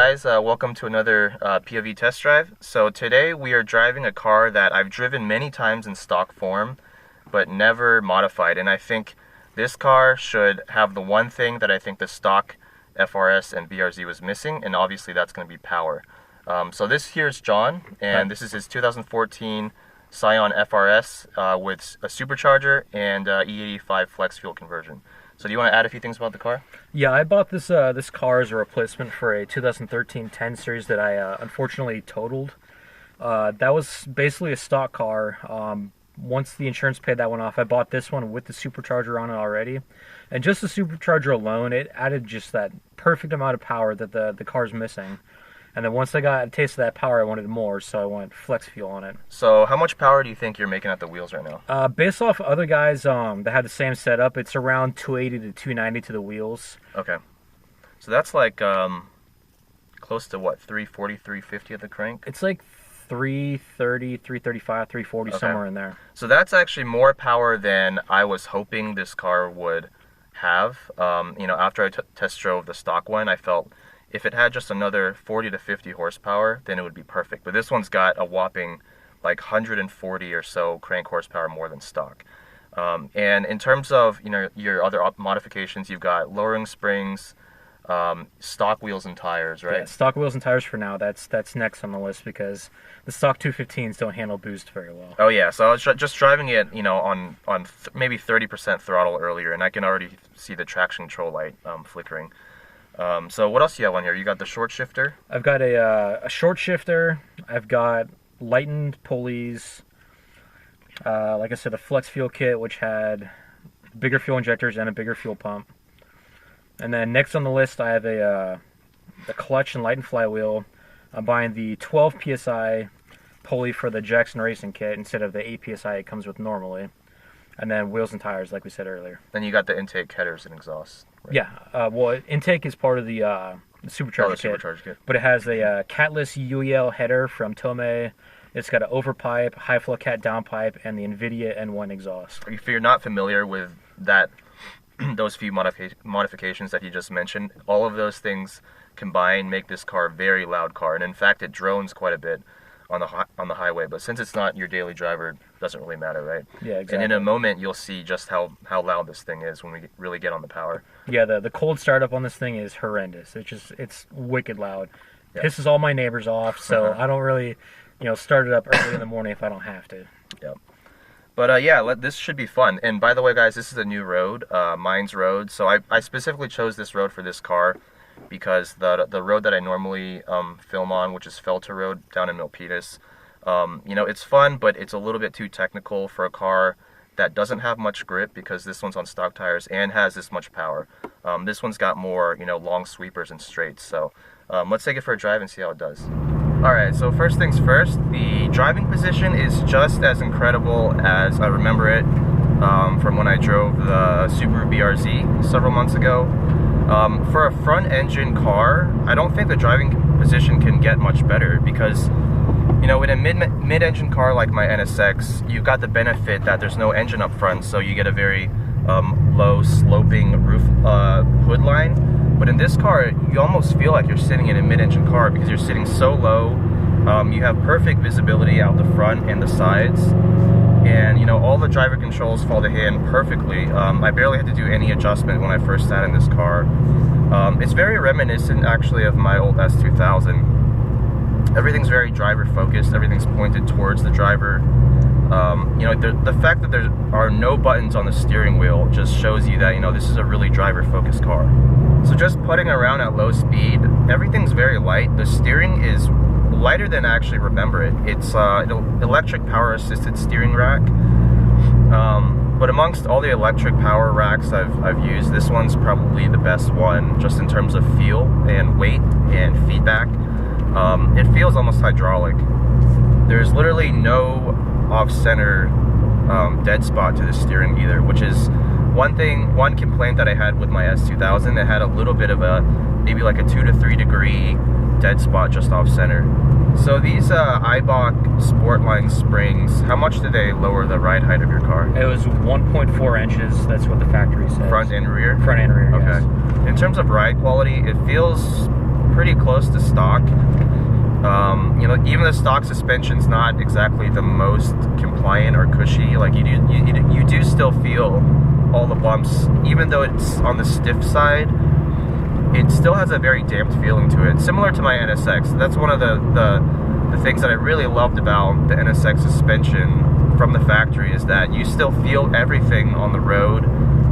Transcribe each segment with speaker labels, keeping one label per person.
Speaker 1: guys, welcome to another POV test drive. So today we are driving a car that I've driven many times in stock form, but never modified. And I think this car should have the one thing that I think the stock FR-S and BRZ was missing, and obviously that's going to be power. So this here is John, and this is his 2014 Scion FR-S with a supercharger and E85 flex fuel conversion. So do you want to add a few things about the car?
Speaker 2: Yeah, I bought this this car as a replacement for a 2013 10 Series that I unfortunately totaled. That was basically a stock car. Once the insurance paid that one off, I bought this one with the supercharger on it already. And just the supercharger alone, it added just that perfect amount of power that the car's missing. And then once I got a taste of that power, I wanted more, so I went flex fuel on it.
Speaker 1: So how much power do you think you're making at the wheels right now?
Speaker 2: Based off other guys that had the same setup, it's around 280 to 290 to the wheels.
Speaker 1: Okay. So that's like close to what, 340, 350 at the crank?
Speaker 2: It's like 330, 335, 340,
Speaker 1: okay.
Speaker 2: Somewhere in there.
Speaker 1: So that's actually more power than I was hoping this car would have. You know, after I test drove the stock one, I felt if it had just another 40 to 50 horsepower, then it would be perfect. But this one's got a whopping like 140 or so crank horsepower more than stock. And in terms of, you know, your other modifications, you've got lowering springs, stock wheels and tires, right?
Speaker 2: Yeah, stock wheels and tires for now. That's next on the list because the stock 215s don't handle boost very well.
Speaker 1: Oh yeah, so I was just driving it, you know, on maybe 30% throttle earlier, and I can already see the traction control light flickering. So what else do you have on here? You got the short shifter?
Speaker 2: I've got a short shifter. I've got lightened pulleys. Like I said, a flex fuel kit, which had bigger fuel injectors and a bigger fuel pump. And then next on the list, I have a clutch and lightened flywheel. I'm buying the 12 PSI pulley for the Jackson Racing kit instead of the 8 PSI it comes with normally. And then wheels and tires, like we said earlier.
Speaker 1: Then you got the intake headers and exhaust. Right?
Speaker 2: Yeah, well, intake is part of the supercharger kit, but it has a catless UEL header from Tomei. It's got an overpipe, high flow cat downpipe, and the NVIDIA N1 exhaust.
Speaker 1: If you're not familiar with that, those few modifications that you just mentioned, all of those things combined make this car a very loud car, and in fact, it drones quite a bit on the highway. But since it's not your daily driver, it doesn't really matter, right?
Speaker 2: Yeah, exactly.
Speaker 1: And in a moment, you'll see just how loud this thing is when we really get on the power.
Speaker 2: Yeah, the cold startup on this thing is horrendous. It's wicked loud.
Speaker 1: Yeah.
Speaker 2: Pisses all my neighbors off, so I don't really, start it up early in the morning if I don't have to.
Speaker 1: Yeah. But yeah, this should be fun. And by the way, guys, this is a new road, Mines Road. So I specifically chose this road for this car because the road that I normally film on, which is Felter Road down in Milpitas, it's fun, but it's a little bit too technical for a car that doesn't have much grip because this one's on stock tires and has this much power. This one's got more, long sweepers and straights. So let's take it for a drive and see how it does. Alright, so first things first, the driving position is just as incredible as I remember it from when I drove the Subaru BRZ several months ago. For a front-engine car, I don't think the driving position can get much better because, in a mid-engine car like my NSX, you've got the benefit that there's no engine up front, so you get a very low sloping roof hood line. But in this car, you almost feel like you're sitting in a mid-engine car because you're sitting so low. You have perfect visibility out the front and the sides. And, all the driver controls fall to hand perfectly. I barely had to do any adjustment when I first sat in this car. It's very reminiscent, actually, of my old S2000. Everything's very driver-focused. Everything's pointed towards the driver. The fact that there are no buttons on the steering wheel just shows you that, this is a really driver-focused car. So just putting around at low speed, everything's very light. The steering is lighter than I actually remember it. It's an electric power-assisted steering rack. But amongst all the electric power racks I've used, this one's probably the best one just in terms of feel and weight and feedback. It feels almost hydraulic. There's literally no off-center dead spot to the steering either, which is one complaint that I had with my S2000. It had a little bit of maybe like a 2 to 3 degree dead spot just off center. So these Eibach Sportline springs, how much do they lower the ride height of your car?
Speaker 2: It was 1.4 inches. That's what the factory says.
Speaker 1: Front and rear?
Speaker 2: Front and rear,
Speaker 1: okay.
Speaker 2: Yes.
Speaker 1: In terms of ride quality, it feels pretty close to stock. You know, even the stock suspension's not exactly the most compliant or cushy. Like you do still feel all the bumps, even though it's on the stiff side. It still has a very damped feeling to it, similar to my NSX. That's one of the things that I really loved about the NSX suspension from the factory, is that you still feel everything on the road,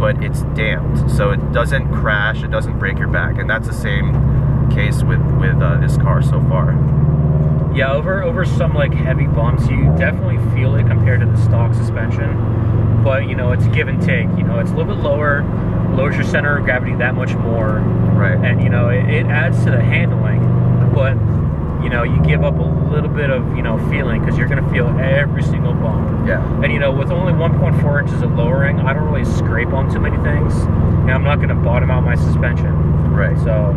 Speaker 1: but it's damped, so it doesn't crash, it doesn't break your back, and that's the same case with this car so far.
Speaker 2: Yeah, over some like heavy bumps, you definitely feel it compared to the stock suspension, but you know, it's give and take. You know, it's a little bit lower, lowers your center of gravity that much more,
Speaker 1: right?
Speaker 2: And you know, it adds to the handling, but you know, you give up a little bit of, you know, feeling, because you're going to feel every single bump.
Speaker 1: Yeah.
Speaker 2: And you know, with only 1.4 inches of lowering, I don't really scrape on too many things. And I'm not going to bottom out my suspension.
Speaker 1: Right.
Speaker 2: So.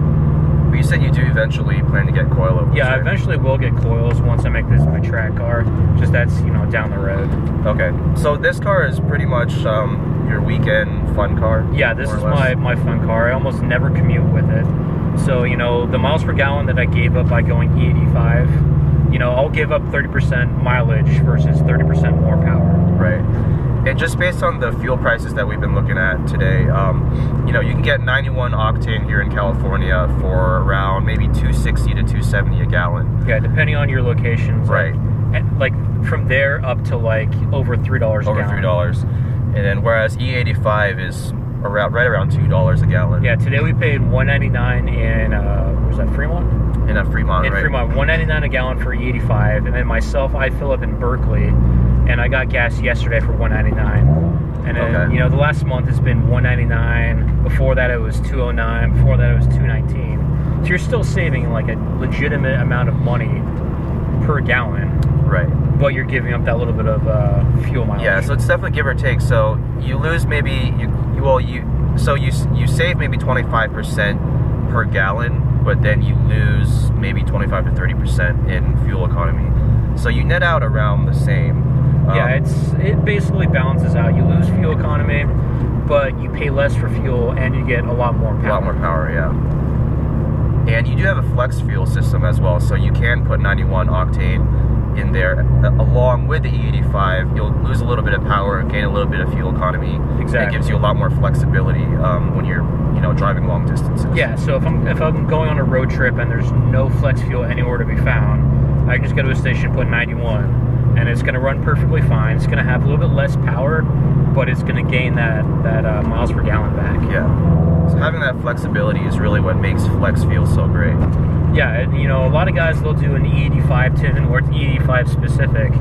Speaker 1: But you said you do eventually plan to get coilovers.
Speaker 2: Yeah, I eventually will get coils once I make this my track car. Just that's, you know, down the road.
Speaker 1: Okay. So this car is pretty much your weekend fun car?
Speaker 2: Yeah, this is my fun car. I almost never commute with it. So, you know, the miles per gallon that I gave up by going E85, you know, I'll give up 30% mileage versus 30% more power.
Speaker 1: Right. And just based on the fuel prices that we've been looking at today, you know, you can get 91 octane here in California for around maybe 260 to 270 a gallon.
Speaker 2: Yeah, depending on your locations.
Speaker 1: Right.
Speaker 2: Like from there up to like over $3 a gallon.
Speaker 1: Over $3. And then whereas E85 is right around $2 a gallon.
Speaker 2: Yeah, today we paid $1.99 in was that Fremont?
Speaker 1: In Fremont,
Speaker 2: in
Speaker 1: right?
Speaker 2: Fremont, $1.99 a gallon for E85, and then myself, I fill up in Berkeley, and I got gas yesterday for $1.99. And then, you know, the last month has been $1.99. Before that, it was $2.09. Before that, it was $2.19. So you're still saving like a legitimate amount of money per gallon. Right. But you're giving up that little bit of fuel mileage.
Speaker 1: Yeah, so it's definitely give or take. So you lose maybe you save maybe 25% per gallon, but then you lose maybe 25 to 30% in fuel economy. So you net out around the same.
Speaker 2: Yeah, it basically balances out. You lose fuel economy, but you pay less for fuel and you get a lot more power.
Speaker 1: A lot more power, yeah. And you do have a flex fuel system as well, so you can put 91 octane in there along with the E85. You'll lose a little bit of power, gain a little bit of fuel economy.
Speaker 2: Exactly.
Speaker 1: It gives you a lot more flexibility when you're, you know, driving long distances.
Speaker 2: Yeah. So if I'm going on a road trip and there's no flex fuel anywhere to be found, I can just go to a station, put 91, and it's going to run perfectly fine. It's going to have a little bit less power, but it's going to gain that miles per gallon back.
Speaker 1: Yeah. So having that flexibility is really what makes flex fuel so great.
Speaker 2: Yeah, and you know, a lot of guys, they'll do an E85 tin where it's E85 specific,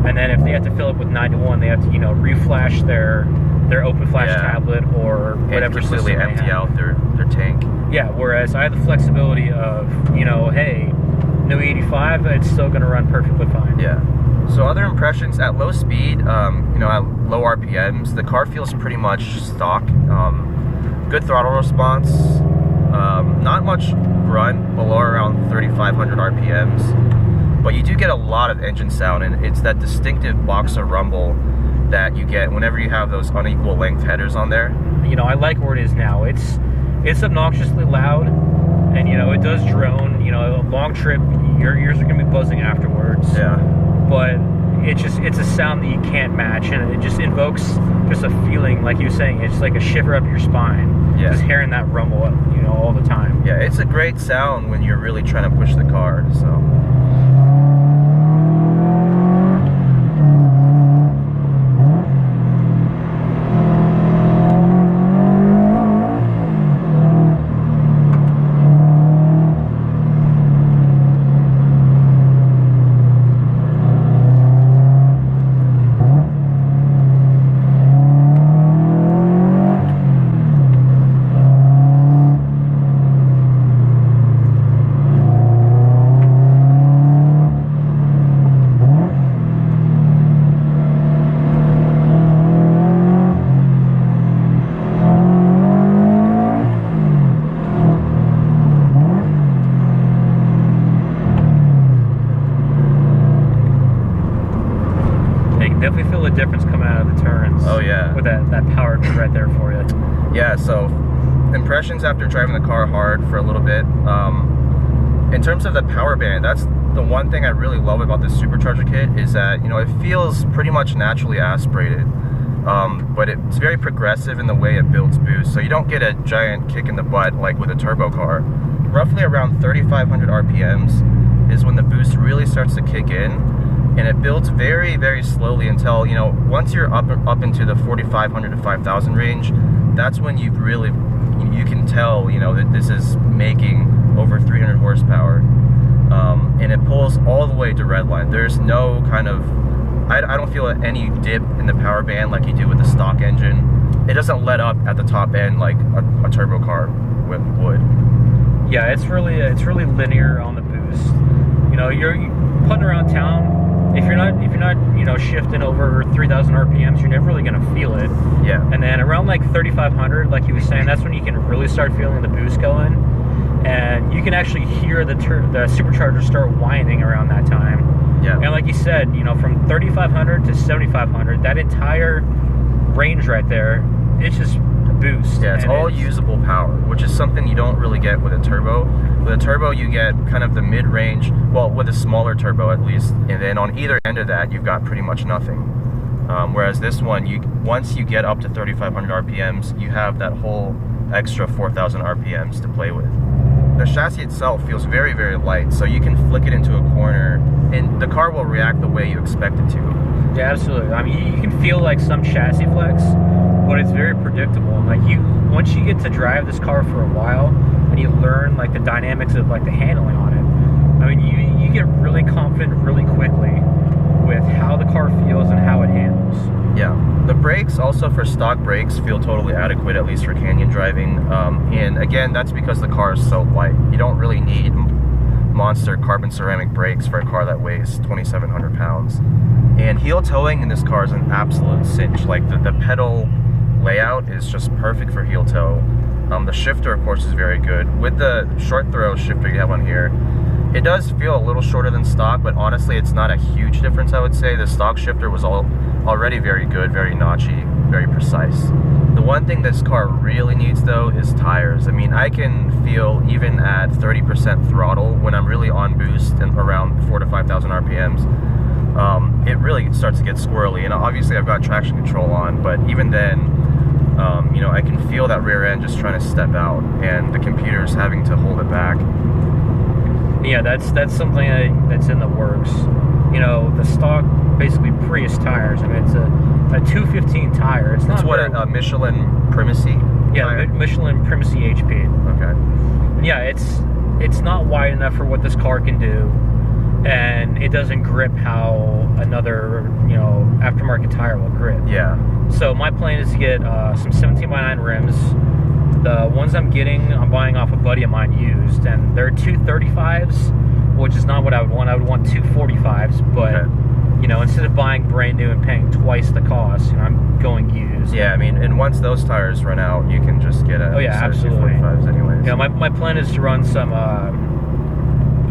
Speaker 2: and then if they have to fill up with 91, they have to, you know, reflash their open flash tablet or whatever
Speaker 1: and completely
Speaker 2: system
Speaker 1: empty out their tank.
Speaker 2: Yeah, whereas I have the flexibility of, you know, hey, no E85, it's still going to run perfectly fine.
Speaker 1: Yeah. So other impressions at low speed, you know, at low RPMs, the car feels pretty much stock. Good throttle response. Not much grunt, below around 3,500 RPMs, but you do get a lot of engine sound, and it's that distinctive boxer rumble that you get whenever you have those unequal length headers on there.
Speaker 2: You know, I like where it is now. It's obnoxiously loud, and you know, it does drone. You know, a long trip, your ears are gonna be buzzing afterwards.
Speaker 1: Yeah.
Speaker 2: But it's a sound that you can't match, and it just invokes just a feeling, like you were saying, it's like a shiver up your spine. Yeah. Just hearing that rumble, you know, all the time.
Speaker 1: Yeah, it's a great sound when you're really trying to push the car, so.
Speaker 2: Definitely feel the difference coming out of the turns.
Speaker 1: Oh yeah.
Speaker 2: With that power right there for you.
Speaker 1: Yeah, so impressions after driving the car hard for a little bit. In terms of the power band, that's the one thing I really love about this supercharger kit, is that, you know, it feels pretty much naturally aspirated, but it's very progressive in the way it builds boost, so you don't get a giant kick in the butt like with a turbo car. Roughly around 3,500 RPMs is when the boost really starts to kick in, and it builds very, very slowly until, you know, once you're up into the 4,500 to 5,000 range, that's when you can tell, you know, that this is making over 300 horsepower, and it pulls all the way to redline. There's no kind of, I don't feel any dip in the power band like you do with the stock engine. It doesn't let up at the top end like a turbo car would.
Speaker 2: Yeah, it's really linear on the boost. You know, you're putting around town. If you're not you know, shifting over 3,000 RPMs, you're never really gonna feel it.
Speaker 1: Yeah.
Speaker 2: And then around like 3,500, like you were saying, that's when you can really start feeling the boost going, and you can actually hear the supercharger start whining around that time.
Speaker 1: Yeah.
Speaker 2: And like you said, you know, from 3,500 to 7,500, that entire range right there, it's just boost.
Speaker 1: Yeah, it's all usable power, which is something you don't really get with a turbo. With a turbo, you get kind of the mid-range, well, with a smaller turbo at least, and then on either end of that, you've got pretty much nothing. Whereas this one, once you get up to 3,500 RPMs, you have that whole extra 4,000 RPMs to play with. The chassis itself feels very, very light, so you can flick it into a corner, and the car will react the way you expect it to.
Speaker 2: Yeah, absolutely. I mean, you can feel like some chassis flex, but it's very predictable. Like, once you get to drive this car for a while, and you learn like the dynamics of like the handling on it, I mean, you get really confident really quickly with how the car feels and how it handles.
Speaker 1: Yeah, the brakes also for stock brakes feel totally adequate, at least for canyon driving. And again, that's because the car is so light. You don't really need monster carbon ceramic brakes for a car that weighs 2,700 pounds. And heel towing in this car is an absolute cinch. Like the pedal layout is just perfect for heel toe. The shifter, of course, is very good. With the short throw shifter you have on here, it does feel a little shorter than stock, but honestly, it's not a huge difference, I would say. The stock shifter was already very good, very notchy, very precise. The one thing this car really needs, though, is tires. I mean, I can feel, even at 30% throttle, when I'm really on boost and around 4,000 to 5,000 RPMs, it really starts to get squirrely. And obviously, I've got traction control on, but even then, you know, I can feel that rear end just trying to step out, and the computer's having to hold it back.
Speaker 2: Yeah, that's something that's in the works. You know, the stock, basically Prius tires. I mean, it's a 215 tire. It's not
Speaker 1: what a Michelin Primacy.
Speaker 2: Yeah,
Speaker 1: tire?
Speaker 2: Michelin Primacy HP.
Speaker 1: Okay.
Speaker 2: Yeah, it's not wide enough for what this car can do, and it doesn't grip how another, you know, aftermarket tire will grip.
Speaker 1: Yeah.
Speaker 2: So my plan is to get some 17x9 rims. The ones I'm getting, I'm buying off a buddy of mine used, and they're 235s, which is not what I would want. I would want 245s, but okay, you know, instead of buying brand new and paying twice the cost, you know, I'm going used.
Speaker 1: Yeah, I mean, and once those tires run out, you can just get a
Speaker 2: absolutely
Speaker 1: 245s anyways.
Speaker 2: Yeah, my plan is to run some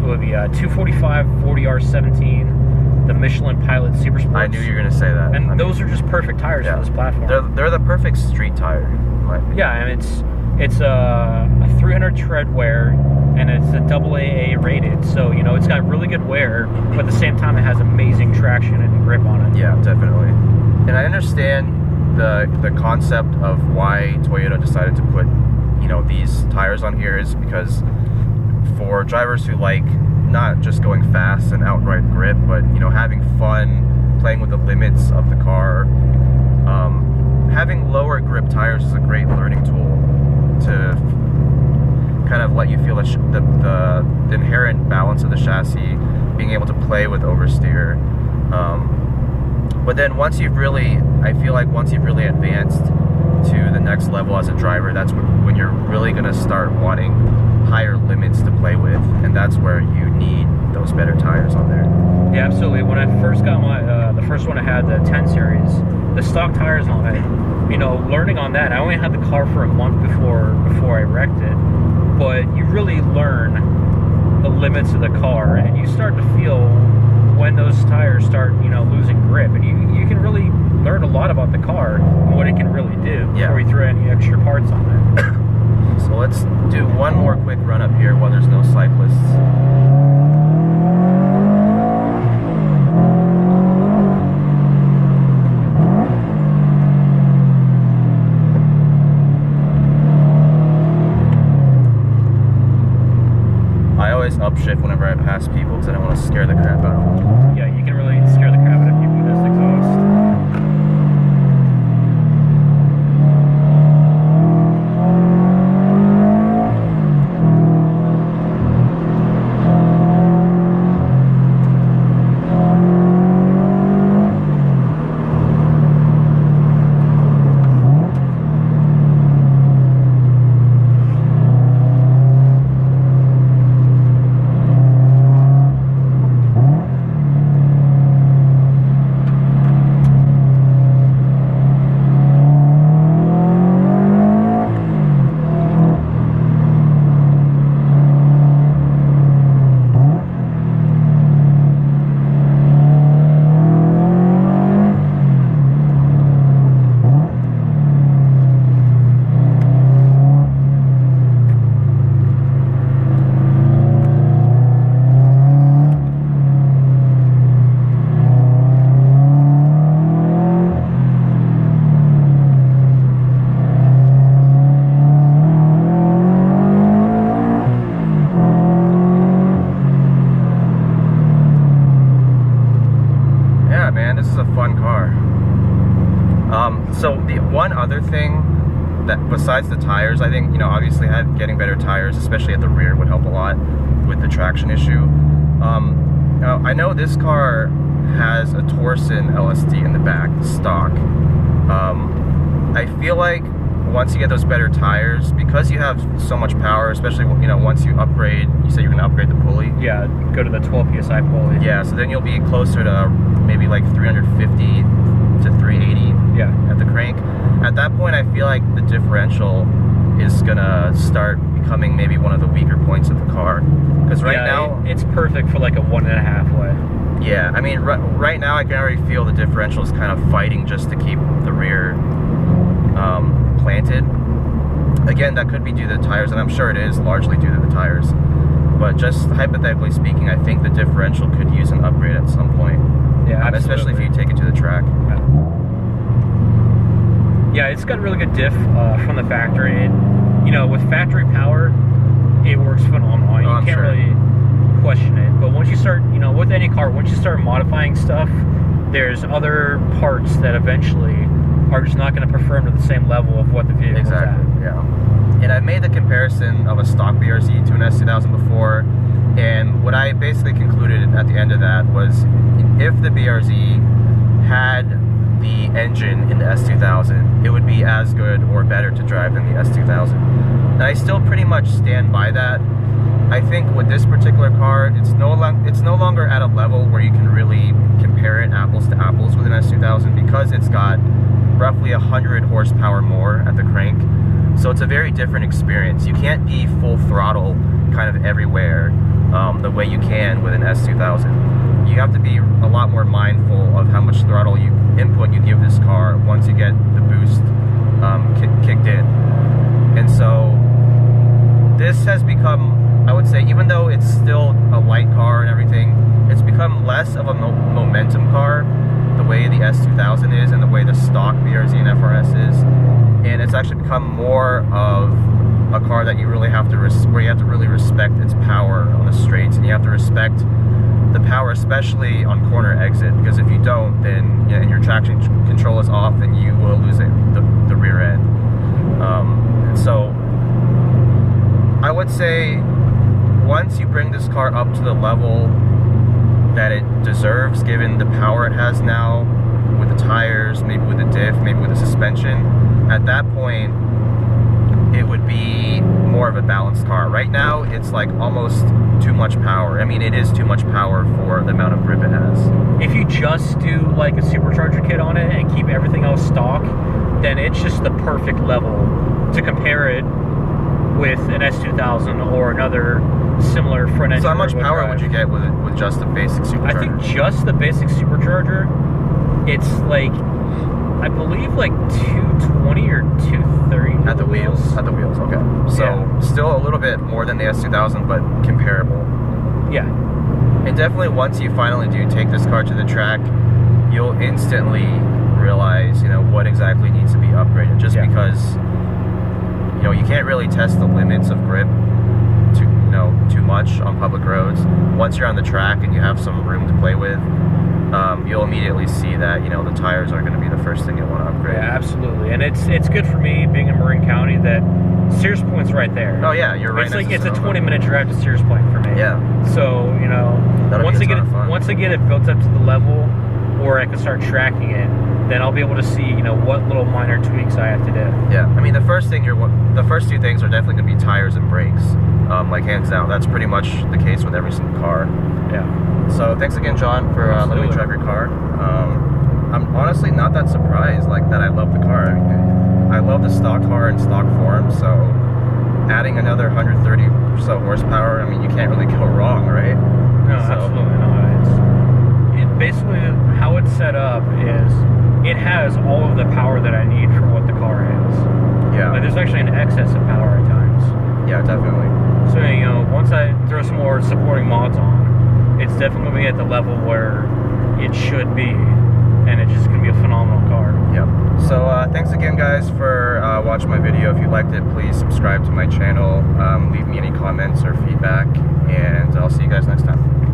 Speaker 2: 245 40R17, the Michelin Pilot Super Sports.
Speaker 1: I knew you were going to say that.
Speaker 2: And those are just perfect tires for this platform.
Speaker 1: They're the perfect street tire, in my opinion.
Speaker 2: Yeah, and it's a 300 tread wear, and it's a AAA rated, so, you know, it's got really good wear, but at the same time it has amazing traction and grip on it.
Speaker 1: Yeah, definitely. And I understand the concept of why Toyota decided to put, you know, these tires on here is because for drivers who like not just going fast and outright grip, but, you know, having fun, playing with the limits of the car, having lower grip tires is a great learning tool to kind of let you feel the inherent balance of the chassis, being able to play with oversteer. But then once you've really, I feel like once you've really advanced to the next level as a driver, that's when you're really going to start wanting higher limits to play with, and that's where you need those better tires on there.
Speaker 2: Yeah, absolutely. When I first got my, the first one I had, the 10 series, the stock tires on it, you know, learning on that, I only had the car for a month before I wrecked it, but you really learn the limits of the car, and you start to feel when those tires start, you know, losing grip, and you can really learn a lot about the car and what it can really do before you throw any extra parts on it.
Speaker 1: So let's do one more quick run up here while there's no cyclists. I always upshift whenever I pass people because I don't want to scare the crap out of them.
Speaker 2: Yeah, you can really scare the crap out of people with this exhaust.
Speaker 1: Man, this is a fun car. So the one other thing that besides the tires, I think, you know, obviously getting better tires, especially at the rear, would help a lot with the traction issue. Now, I know this car has a Torsen LSD in the back, stock. I feel like once you get those better tires, because you have so much power, especially, you know, once you upgrade, you said you're going to upgrade the pulley.
Speaker 2: Yeah, go to the 12 PSI pulley.
Speaker 1: Yeah, so then you'll be closer to maybe like 350 to 380 at the crank. At that point, I feel like the differential is gonna start becoming maybe one of the weaker points of the car. Because right now,
Speaker 2: it's perfect for like a 1.5 way.
Speaker 1: Yeah, I mean, right now I can already feel the differential is kind of fighting just to keep the rear planted. Again, that could be due to the tires, and I'm sure it is largely due to the tires. But just hypothetically speaking, I think the differential could use an upgrade at some point.
Speaker 2: Yeah,
Speaker 1: especially if you take it to the track.
Speaker 2: Yeah, it's got really good diff from the factory. You know, with factory power, it works phenomenal. You can't really question it. But once you start, you know, with any car, once you start modifying stuff, there's other parts that eventually are just not going to perform to the same level of what the vehicle is at.
Speaker 1: Yeah. And I made the comparison of a stock BRZ to an S2000 before, and what I basically concluded at the end of that was, if the BRZ had the engine in the S2000, it would be as good or better to drive than the S2000. And I still pretty much stand by that. I think with this particular car, it's no longer at a level where you can really compare it apples to apples with an S2000, because it's got roughly 100 horsepower more at the crank. So it's a very different experience. You can't be full throttle kind of everywhere the way you can with an S2000. You have to be a lot more mindful of how much throttle input you give this car once you get the boost kicked in. And so this has become, I would say, even though it's still a light car and everything, it's become less of a momentum car, the way the S2000 is and the way the stock BRZ and FR-S is. And it's actually become more of a car that you really have to where you have to really respect its power on the straights, and you have to respect the power, especially on corner exit, because if you don't, then, you know, and your traction control is off, then you will lose the rear end. And so I would say once you bring this car up to the level that it deserves, given the power it has now, with the tires, maybe with the diff, maybe with the suspension, at that point it would be more of a balanced car. Right now it's like almost too much power. I mean, it is too much power for the amount of grip it has. If
Speaker 2: you just do like a supercharger kit on it and keep everything else stock, then it's just the perfect level to compare it with an S2000 or another similar front end.
Speaker 1: So how much power would you get with just the basic supercharger?
Speaker 2: I think just the basic supercharger, it's like I believe like 220 or 230
Speaker 1: At the wheels? At the wheels, okay. So
Speaker 2: Yeah.
Speaker 1: still a little bit more than the S2000, but comparable.
Speaker 2: Yeah.
Speaker 1: And definitely once you finally do take this car to the track, you'll instantly realize, you know, what exactly needs to be upgraded. Just
Speaker 2: Yeah.
Speaker 1: because, you know, you can't really test the limits of grip too much on public roads. Once you're on the track and you have some room to play with, you'll immediately see that, you know, the tires are going to be the first thing you want to upgrade.
Speaker 2: Yeah, absolutely. And it's good for me being in Marin County that Sears Point's right there.
Speaker 1: Oh yeah, you're right.
Speaker 2: It's
Speaker 1: next
Speaker 2: like
Speaker 1: to
Speaker 2: it's a
Speaker 1: Sonoma.
Speaker 2: 20-minute drive to Sears Point for me.
Speaker 1: Yeah.
Speaker 2: So, you know,
Speaker 1: That'll
Speaker 2: once
Speaker 1: be
Speaker 2: I
Speaker 1: a
Speaker 2: get
Speaker 1: ton
Speaker 2: it
Speaker 1: of fun.
Speaker 2: once I get it built up to the level where I can start tracking it, then I'll be able to see, you know, what little minor tweaks I have to do.
Speaker 1: Yeah, I mean the first two things are definitely going to be tires and brakes, like hands down. That's pretty much the case with every single car.
Speaker 2: Yeah.
Speaker 1: So thanks again, John, for letting me
Speaker 2: Absolutely.
Speaker 1: drive your car. I'm honestly not that surprised, like that I love the car. I mean, I love the stock car in stock form, so adding another 130 or so horsepower, I mean, you can't really go wrong, right?
Speaker 2: No,
Speaker 1: So-
Speaker 2: absolutely not. It basically how it's set up is it has all of the power that I need for what the car is.
Speaker 1: Yeah,
Speaker 2: Like there's actually an excess of power at times.
Speaker 1: yeah, definitely.
Speaker 2: So, you know, once I throw some more supporting mods on, it's definitely going to be at the level where it should be, and it's just going to be a phenomenal car.
Speaker 1: Yep. So thanks again, guys, for watching my video. If you liked it, please subscribe to my channel. Leave me any comments or feedback, and I'll see you guys next time.